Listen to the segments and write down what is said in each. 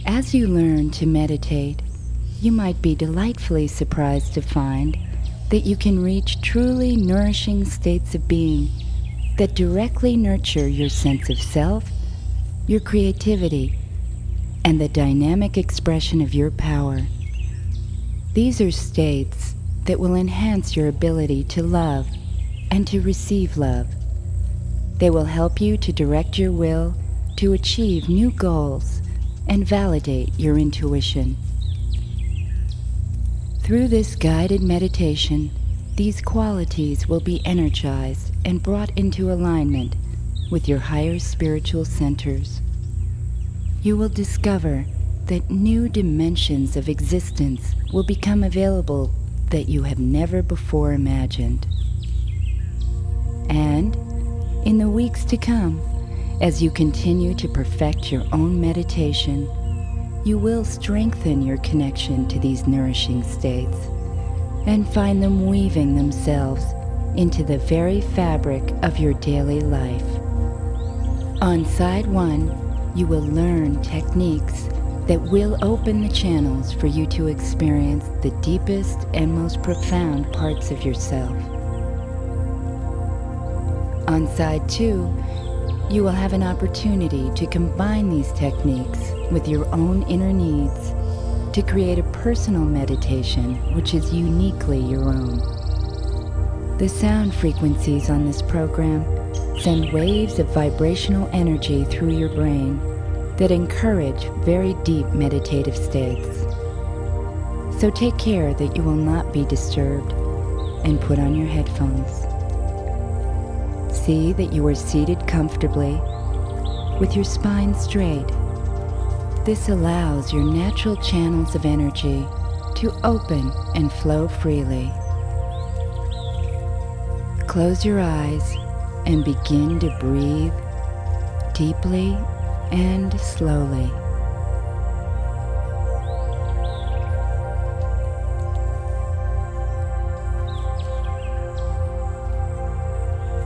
As you learn to meditate, you might be delightfully surprised to find that you can reach truly nourishing states of being that directly nurture your sense of self, your creativity, and the dynamic expression of your power. These are states that will enhance your ability to love and to receive love. They will help you to direct your will to achieve new goals and validate your intuition. Through this guided meditation, these qualities will be energized and brought into alignment with your higher spiritual centers. You will discover that new dimensions of existence will become available that you have never before imagined. And in the weeks to come, as you continue to perfect your own meditation, you will strengthen your connection to these nourishing states and find them weaving themselves into the very fabric of your daily life. On side 1, you will learn techniques that will open the channels for you to experience the deepest and most profound parts of yourself. On side 2, you will have an opportunity to combine these techniques with your own inner needs to create a personal meditation which is uniquely your own. The sound frequencies on this program send waves of vibrational energy through your brain that encourage very deep meditative states. So take care that you will not be disturbed and put on your headphones. See that you are seated comfortably with your spine straight. This allows your natural channels of energy to open and flow freely. Close your eyes and begin to breathe deeply and slowly.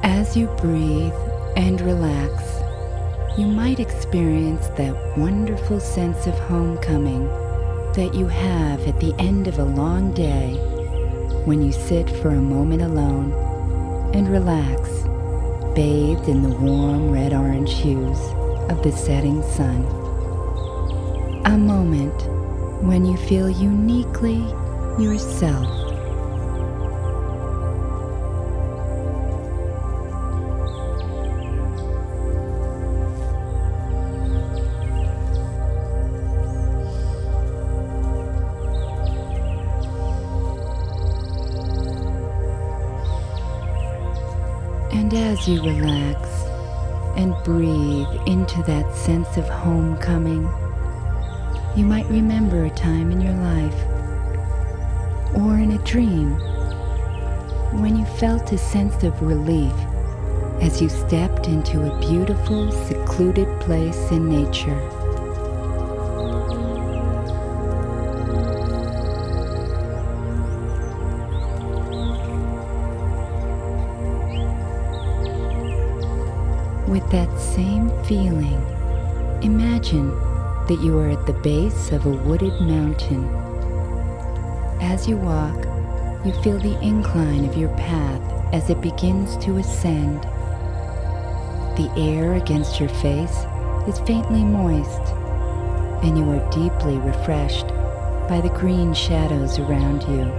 As you breathe and relax, you might experience that wonderful sense of homecoming that you have at the end of a long day when you sit for a moment alone and relax, bathed in the warm red-orange hues of the setting sun. A moment when you feel uniquely yourself. And as you relax and breathe into that sense of homecoming, you might remember a time in your life or in a dream when you felt a sense of relief as you stepped into a beautiful, secluded place in nature. With that same feeling, imagine that you are at the base of a wooded mountain. As you walk, you feel the incline of your path as it begins to ascend. The air against your face is faintly moist, and you are deeply refreshed by the green shadows around you.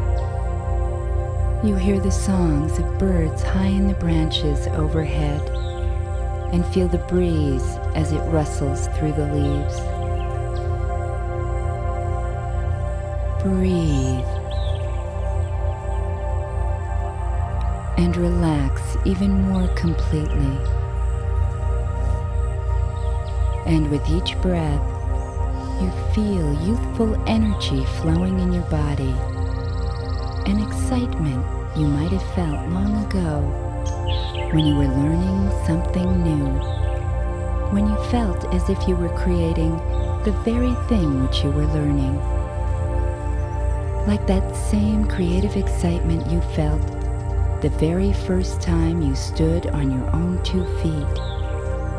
You hear the songs of birds high in the branches overhead, and feel the breeze as it rustles through the leaves. Breathe and relax even more completely. And with each breath, you feel youthful energy flowing in your body, an excitement you might have felt long ago when you were learning something new, when you felt as if you were creating the very thing which you were learning. Like that same creative excitement you felt the very first time you stood on your own 2 feet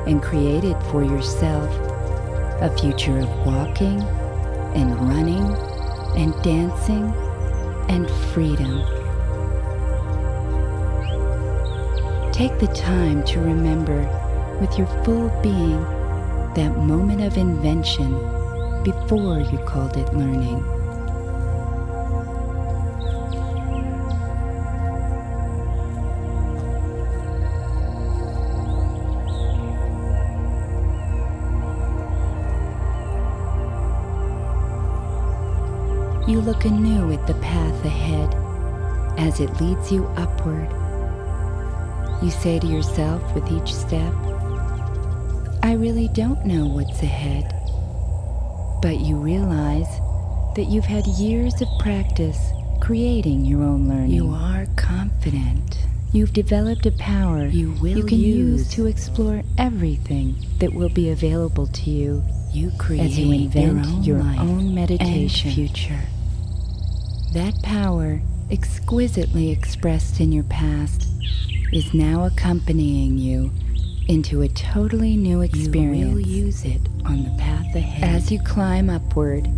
and created for yourself a future of walking and running and dancing and freedom. Take the time to remember with your full being that moment of invention before you called it learning. You look anew at the path ahead as it leads you upward. You say to yourself with each step, I really don't know what's ahead. But you realize that you've had years of practice creating your own learning. You are confident. You've developed a power you can use to explore everything that will be available to you. You create as you invent your own meditation and future. That power, exquisitely expressed in your past, is now accompanying you into a totally new experience. You will use it on the path ahead. As you climb upward,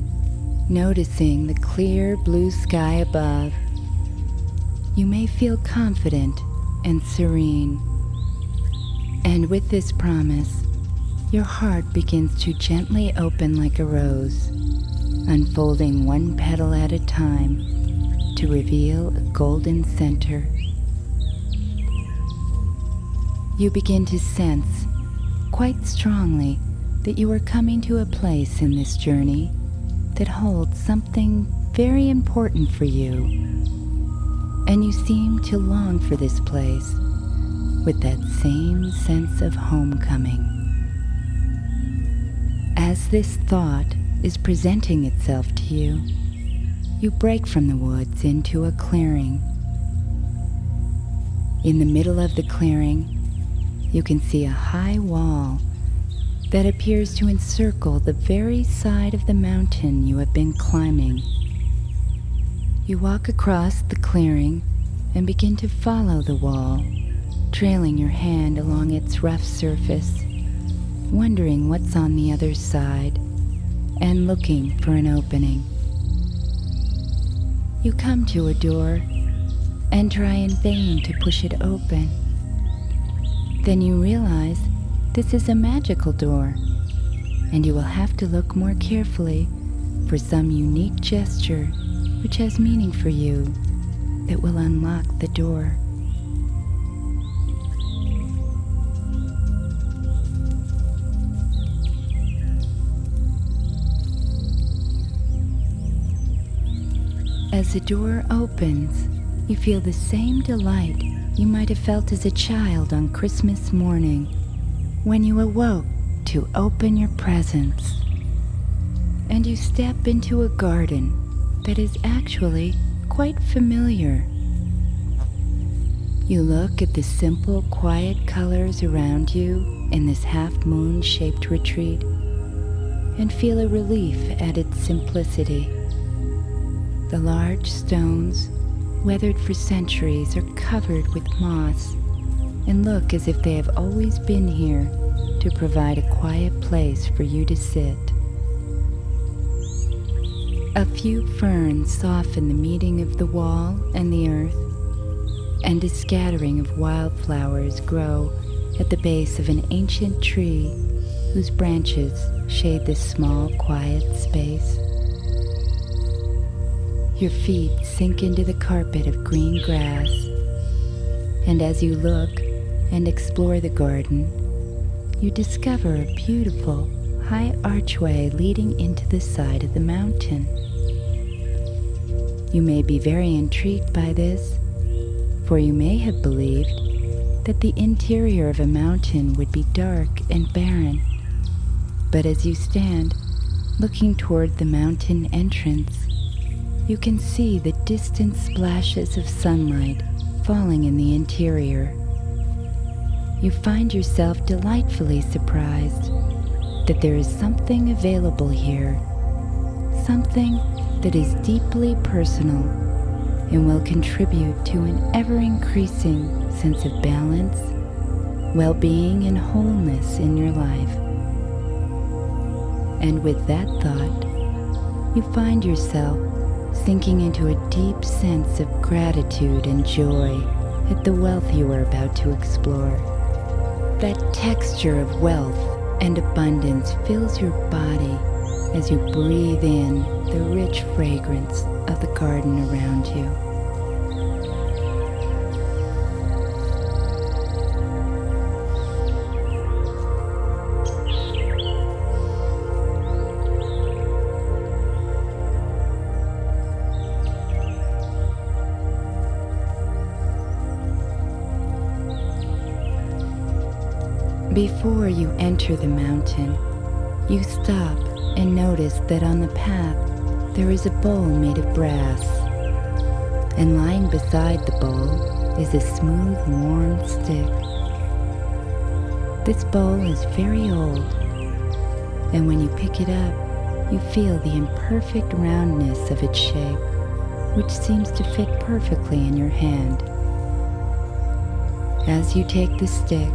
noticing the clear blue sky above, you may feel confident and serene. And with this promise, your heart begins to gently open like a rose, unfolding one petal at a time to reveal a golden center. You begin to sense quite strongly that you are coming to a place in this journey that holds something very important for you. And you seem to long for this place with that same sense of homecoming. As this thought is presenting itself to you, you break from the woods into a clearing. In the middle of the clearing, you can see a high wall that appears to encircle the very side of the mountain you have been climbing. You walk across the clearing and begin to follow the wall, trailing your hand along its rough surface, wondering what's on the other side and looking for an opening. You come to a door and try in vain to push it open. Then you realize this is a magical door, and you will have to look more carefully for some unique gesture which has meaning for you that will unlock the door. As the door opens, you feel the same delight you might have felt as a child on Christmas morning when you awoke to open your presents. And you step into a garden that is actually quite familiar. You look at the simple, quiet colors around you in this half-moon-shaped retreat and feel a relief at its simplicity. The large stones, weathered for centuries, are covered with moss and look as if they have always been here to provide a quiet place for you to sit. A few ferns soften the meeting of the wall and the earth, and a scattering of wildflowers grow at the base of an ancient tree whose branches shade this small, quiet space. Your feet sink into the carpet of green grass, and as you look and explore the garden, you discover a beautiful, high archway leading into the side of the mountain. You may be very intrigued by this, for you may have believed that the interior of a mountain would be dark and barren. But as you stand, looking toward the mountain entrance, you can see the distant splashes of sunlight falling in the interior. You find yourself delightfully surprised that there is something available here, something that is deeply personal and will contribute to an ever-increasing sense of balance, well-being, and wholeness in your life. And with that thought, you find yourself sinking into a deep sense of gratitude and joy at the wealth you are about to explore. That texture of wealth and abundance fills your body as you breathe in the rich fragrance of the garden around you. Before you enter the mountain, you stop and notice that on the path there is a bowl made of brass, and lying beside the bowl is a smooth, warm stick. This bowl is very old, and when you pick it up, you feel the imperfect roundness of its shape, which seems to fit perfectly in your hand. As you take the stick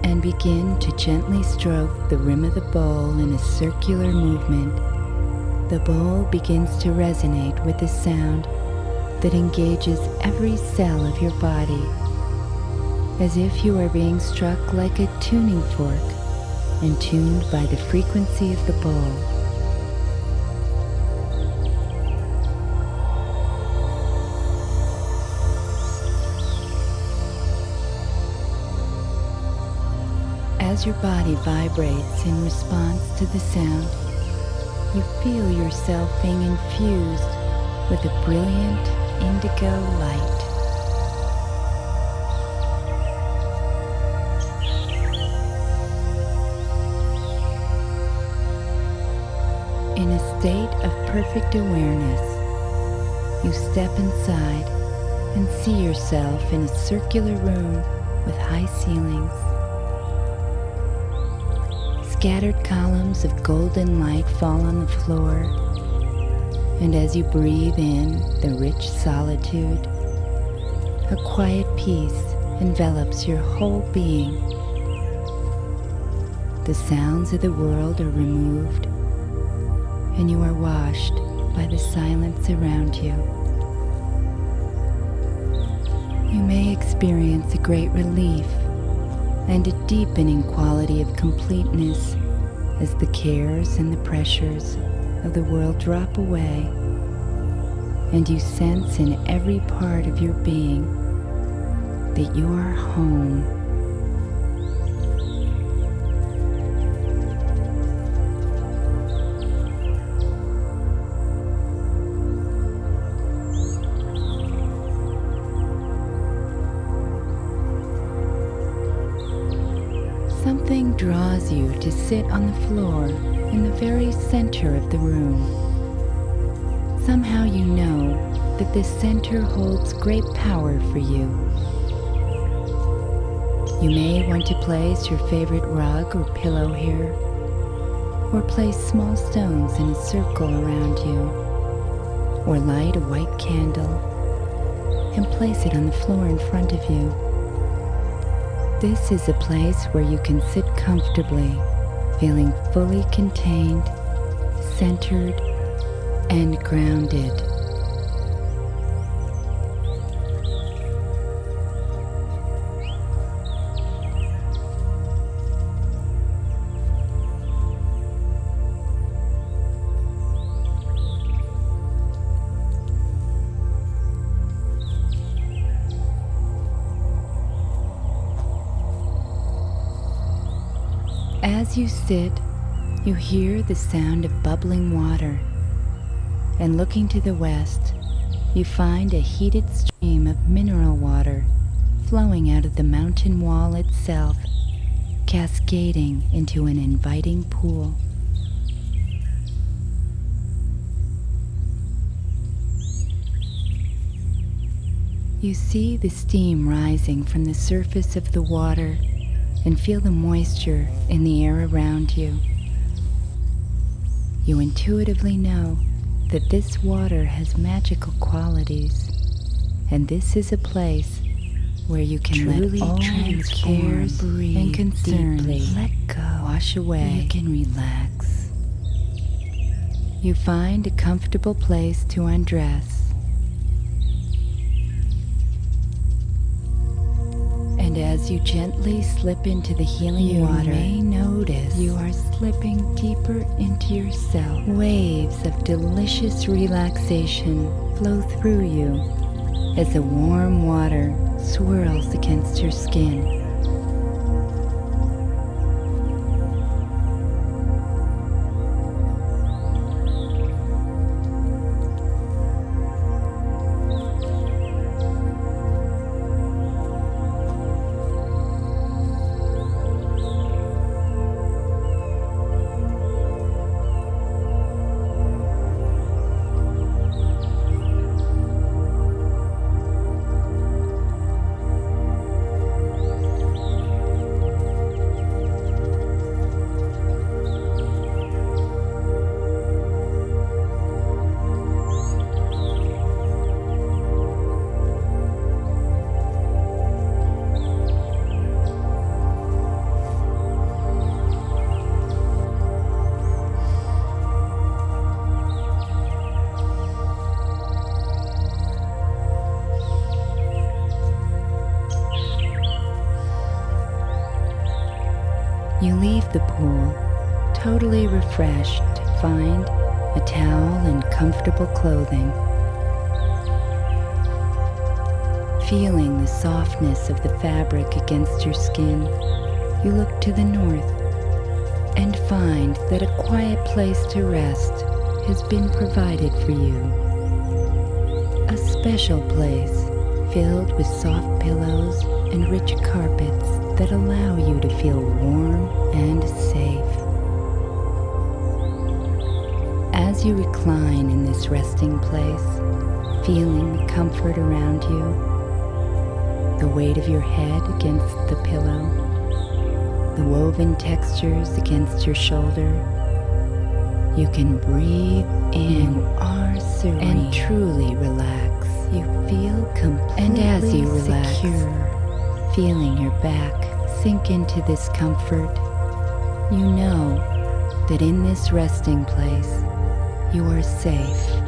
and begin to gently stroke the rim of the bowl in a circular movement, the bowl begins to resonate with a sound that engages every cell of your body, as if you are being struck like a tuning fork and tuned by the frequency of the bowl. As your body vibrates in response to the sound, you feel yourself being infused with a brilliant indigo light. In a state of perfect awareness, you step inside and see yourself in a circular room with high ceilings. Scattered columns of golden light fall on the floor, and as you breathe in the rich solitude, a quiet peace envelops your whole being. The sounds of the world are removed, and you are washed by the silence around you. You may experience a great relief and a deepening quality of completeness as the cares and the pressures of the world drop away, and you sense in every part of your being that you are home. Something draws you to sit on the floor in the very center of the room. Somehow you know that this center holds great power for you. You may want to place your favorite rug or pillow here, or place small stones in a circle around you, or light a white candle and place it on the floor in front of you. This is a place where you can sit comfortably, feeling fully contained, centered, and grounded. As you sit, you hear the sound of bubbling water, and looking to the west, you find a heated stream of mineral water flowing out of the mountain wall itself, cascading into an inviting pool. You see the steam rising from the surface of the water and feel the moisture in the air around you. You intuitively know that this water has magical qualities, and this is a place where you can truly let all your cares and concerns let go, wash away. You can relax You find a comfortable place to undress. And as you gently slip into the healing water, you may notice you are slipping deeper into yourself. Waves of delicious relaxation flow through you as the warm water swirls against your skin. You leave the pool totally refreshed to find a towel and comfortable clothing. Feeling the softness of the fabric against your skin, you look to the north and find that a quiet place to rest has been provided for you. A special place filled with soft pillows and rich carpets that allow you to feel warm and safe. As you recline in this resting place, feeling the comfort around you, the weight of your head against the pillow, the woven textures against your shoulder, you can breathe in. You are serene and truly relax. You feel completely and as you relax, secure, feeling your back sink into this comfort, you know that in this resting place, you are safe.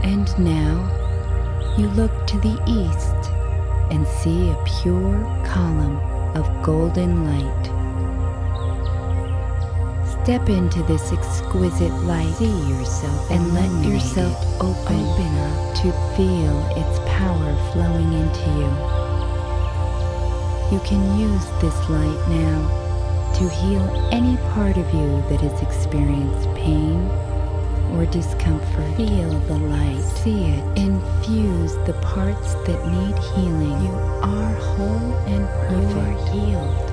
And now you look to the east and see a pure column of golden light. Step into this exquisite light, see yourself, and let yourself open up to feel its power flowing into you. You can use this light now to heal any part of you that has experienced pain or discomfort. Feel the light, see it, infuse the parts that need healing. You are whole and perfect. You are healed.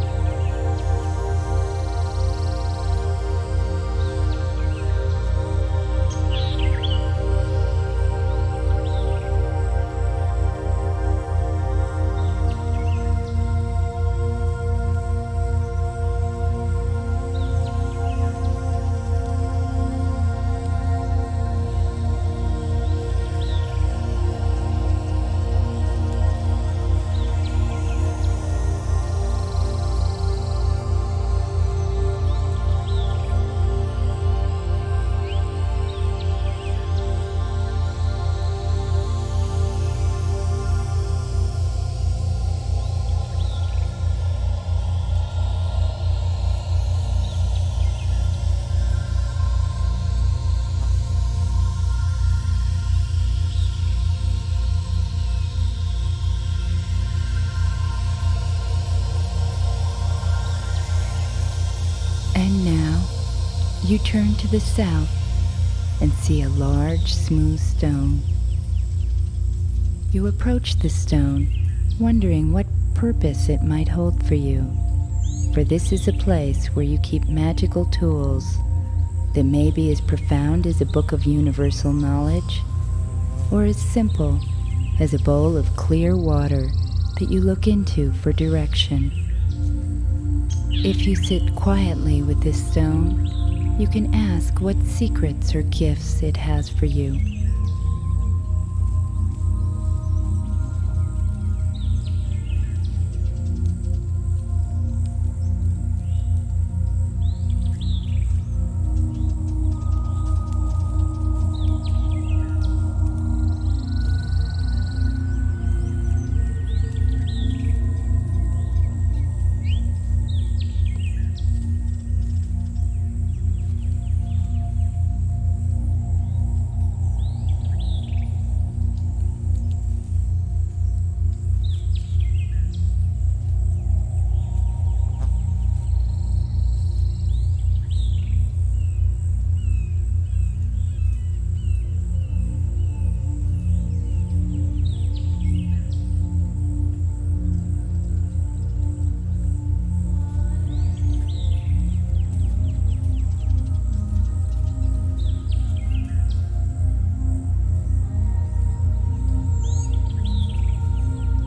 You turn to the south and see a large, smooth stone. You approach the stone, wondering what purpose it might hold for you, for this is a place where you keep magical tools that may be as profound as a book of universal knowledge, or as simple as a bowl of clear water that you look into for direction. If you sit quietly with this stone, you can ask what secrets or gifts it has for you.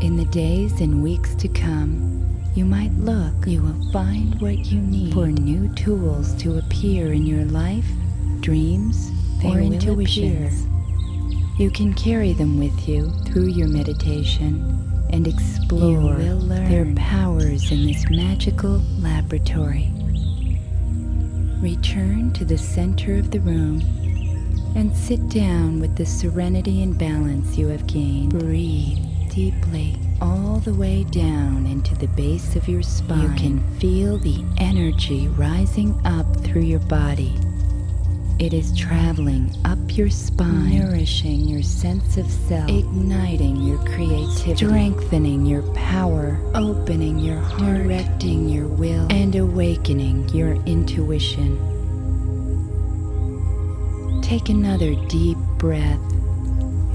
In the days and weeks to come, you might look, you will find what you need for new tools to appear in your life, dreams, or intuitions. You can carry them with you through your meditation and explore their powers in this magical laboratory. Return to the center of the room and sit down with the serenity and balance you have gained. Breathe deeply all the way down into the base of your spine. You can feel the energy rising up through your body. It is traveling up your spine, nourishing your sense of self, igniting your creativity, strengthening your power, opening your heart, directing your will, and awakening your intuition. Take another deep breath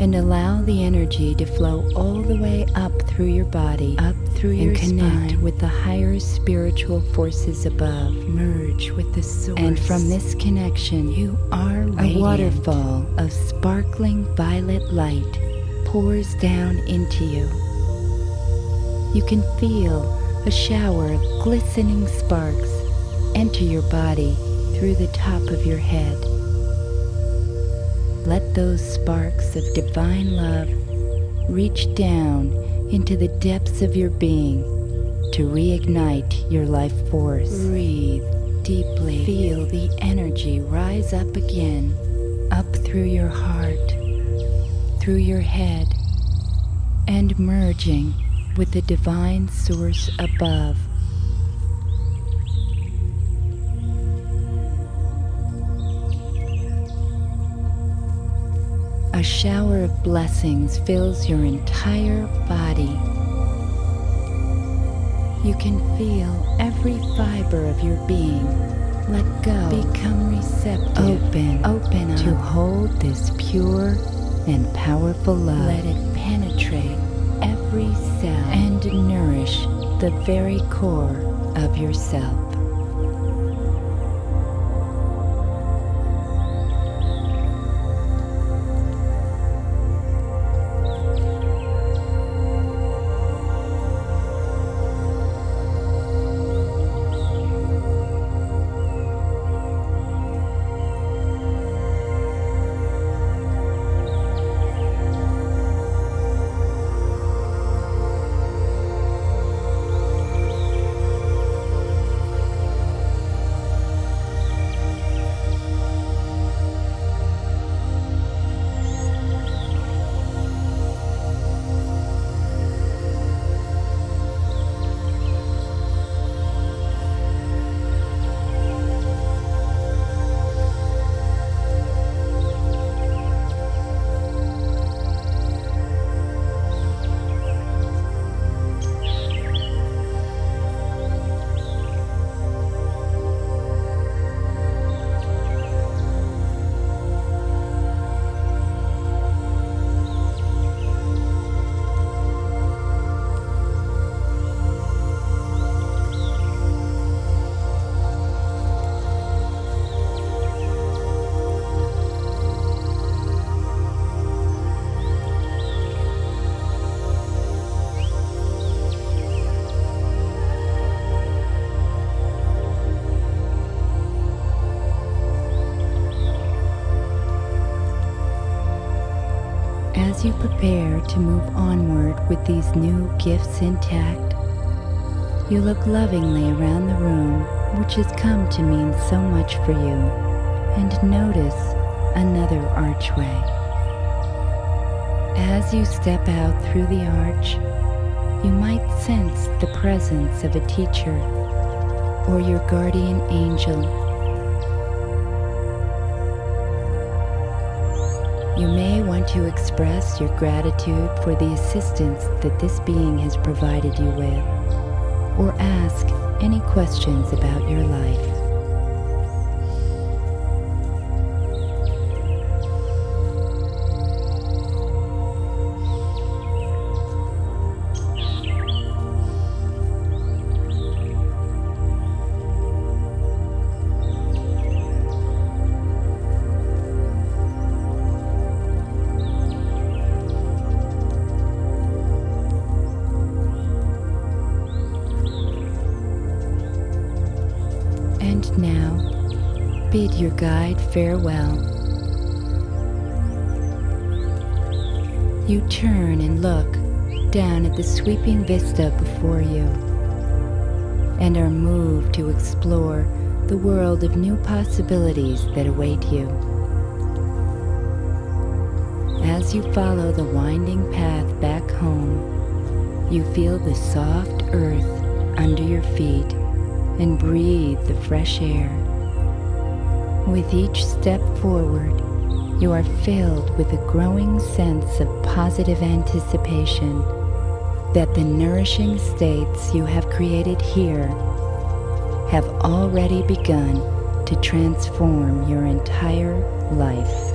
and allow the energy to flow all the way up through your body, up through your spine, and connect with the higher spiritual forces above. Merge with the source. And from this connection, you are radiant. A waterfall of sparkling violet light pours down into you. You can feel a shower of glistening sparks enter your body through the top of your head. Let those sparks of divine love reach down into the depths of your being to reignite your life force. Breathe deeply. Feel the energy rise up again, up through your heart, through your head, and merging with the divine source above. A shower of blessings fills your entire body. You can feel every fiber of your being let go, become receptive, open up to hold this pure and powerful love. Let it penetrate every cell and nourish the very core of yourself. As you prepare to move onward with these new gifts intact, you look lovingly around the room, which has come to mean so much for you, and notice another archway. As you step out through the arch, you might sense the presence of a teacher or your guardian angel. You may want to express your gratitude for the assistance that this being has provided you with, or ask any questions about your life. And now, bid your guide farewell. You turn and look down at the sweeping vista before you, and are moved to explore the world of new possibilities that await you. As you follow the winding path back home, you feel the soft earth under your feet and breathe the fresh air. With each step forward, you are filled with a growing sense of positive anticipation that the nourishing states you have created here have already begun to transform your entire life.